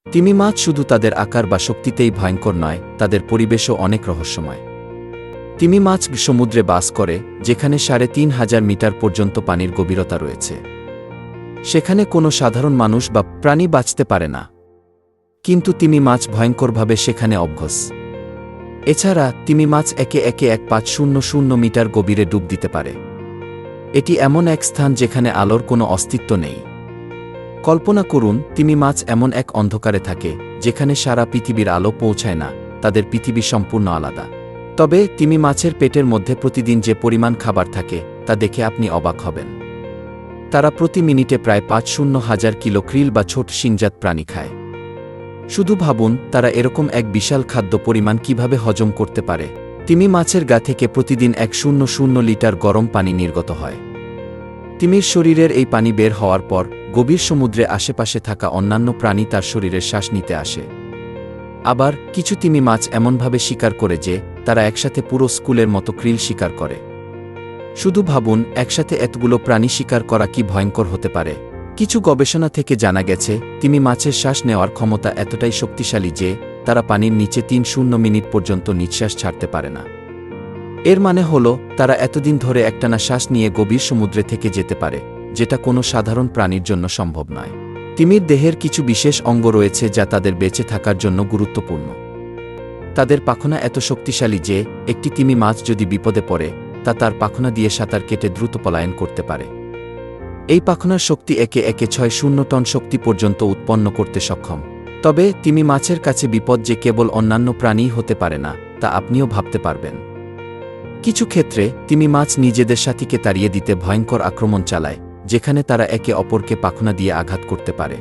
তিমি মাছ শুধু তাদের আকার বা শক্তিতেই ভয়ঙ্কর নয়, তাদের পরিবেশও অনেক রহস্যময়। তিমি মাছ সমুদ্রে বাস করে, যেখানে ৩,৫০০ মিটার পর্যন্ত পানির গভীরতা রয়েছে। সেখানে কোনো সাধারণ মানুষ বা প্রাণী বাঁচতে পারে না। কিন্তু তিমি মাছ ভয়ঙ্করভাবে সেখানে অভ্যস। এছাড়া তিমি মাছ একে একে ১,৫০০ মিটার গভীরে ডুব দিতে পারে। এটি এমন এক স্থান যেখানে আলোর কোনো অস্তিত্ব নেই। কল্পনা করুন, তিমি মাছ এমন এক অন্ধকারে থাকে যেখানে সারা পৃথিবীর আলো পৌঁছায় না, তাদের পৃথিবী সম্পূর্ণ আলাদা। তবে তিমি মাছের পেটের মধ্যে প্রতিদিন যে পরিমাণ খাবার থাকে তা দেখে আপনি অবাক হবেন। তারা প্রতি মিনিটে প্রায় ৫০,০০০ কিলো krill বা ছোট শিংজাত প্রাণী খায়। শুধু ভাবুন, তারা এরকম এক বিশাল খাদ্য পরিমাণ কিভাবে হজম করতে পারে। তিমি মাছের গা থেকে প্রতিদিন ১০০ লিটার গরম পানি নির্গত হয়। তিমির শরীরের এই পানি বের হওয়ার পর গভীর সমুদ্রে আশেপাশে থাকা অন্যান্য প্রাণী তার শরীরের শ্বাস নিতে আসে। আবার কিছু তিমি মাছ এমনভাবে শিকার করে যে তারা একসাথে পুরো স্কুলের মতো krill শিকার করে। শুধু ভাবুন, একসাথে এতগুলো প্রাণী শিকার করা কি ভয়ঙ্কর হতে পারে। কিছু গবেষণা থেকে জানা গেছে, তিমি মাছের শ্বাস নেওয়ার ক্ষমতা এতটাই শক্তিশালী যে তারা পানির নিচে ৩০ মিনিট পর্যন্ত নিঃশ্বাস ছাড়তে পারে না। এর মানে হল, তারা এতদিন ধরে একটানা শ্বাস নিয়ে গভীর সমুদ্রে থেকে যেতে পারে, যেটা কোনো সাধারণ প্রাণীর জন্য সম্ভব নয়। তিমির দেহের কিছু বিশেষ অঙ্গ রয়েছে যা তাদের বেঁচে থাকার জন্য গুরুত্বপূর্ণ। তাদের পাখনা এত শক্তিশালী যে একটি তিমি মাছ যদি বিপদে পড়ে তা তার পাখনা দিয়ে সাঁতার কেটে দ্রুত পলায়ন করতে পারে। এই পাখনার শক্তি একে একে ৬০ টন শক্তি পর্যন্ত উৎপন্ন করতে সক্ষম। তবে তিমি মাছের কাছে বিপদ যে কেবল অন্যান্য প্রাণীই হতে পারে না, তা আপনিও ভাবতে পারবেন। কিছু ক্ষেত্রে তিমি মাছ নিজেদের সাথীকে তাড়িয়ে দিতে ভয়ঙ্কর আক্রমণ চালায়, যেখানে তারা একে অপরকে পাখনা দিয়ে আঘাত করতে পারে।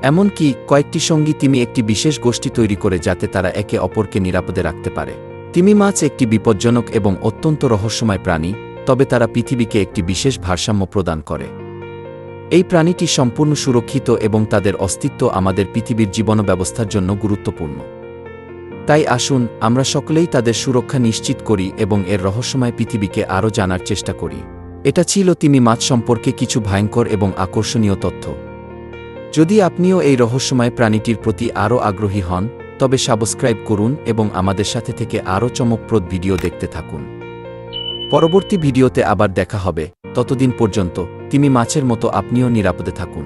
এমনকি কয়েকটি সঙ্গী তিমি একটি বিশেষ গোষ্ঠী তৈরি করে যাতে তারা একে অপরকে নিরাপদে রাখতে পারে। তিমি মাছ একটি বিপজ্জনক এবং অত্যন্ত রহস্যময় প্রাণী, তবে তারা পৃথিবীকে একটি বিশেষ ভারসাম্য প্রদান করে। এই প্রাণীটি সম্পূর্ণ সুরক্ষিত এবং তাদের অস্তিত্ব আমাদের পৃথিবীর জীবনব্যবস্থার জন্য গুরুত্বপূর্ণ। তাই আসুন আমরা সকলেই তাদের সুরক্ষা নিশ্চিত করি এবং এর রহস্যময় পৃথিবীকে আরও জানার চেষ্টা করি। এটা ছিল তিমি মাছ সম্পর্কে কিছু ভয়ঙ্কর এবং আকর্ষণীয় তথ্য। যদি আপনিও এই রহস্যময় প্রাণীটির প্রতি আরও আগ্রহী হন, তবে সাবস্ক্রাইব করুন এবং আমাদের সাথে থেকে আরও চমকপ্রদ ভিডিও দেখতে থাকুন। পরবর্তী ভিডিওতে আবার দেখা হবে। ততদিন পর্যন্ত তিমি মাছের মতো আপনিও নিরাপদে থাকুন।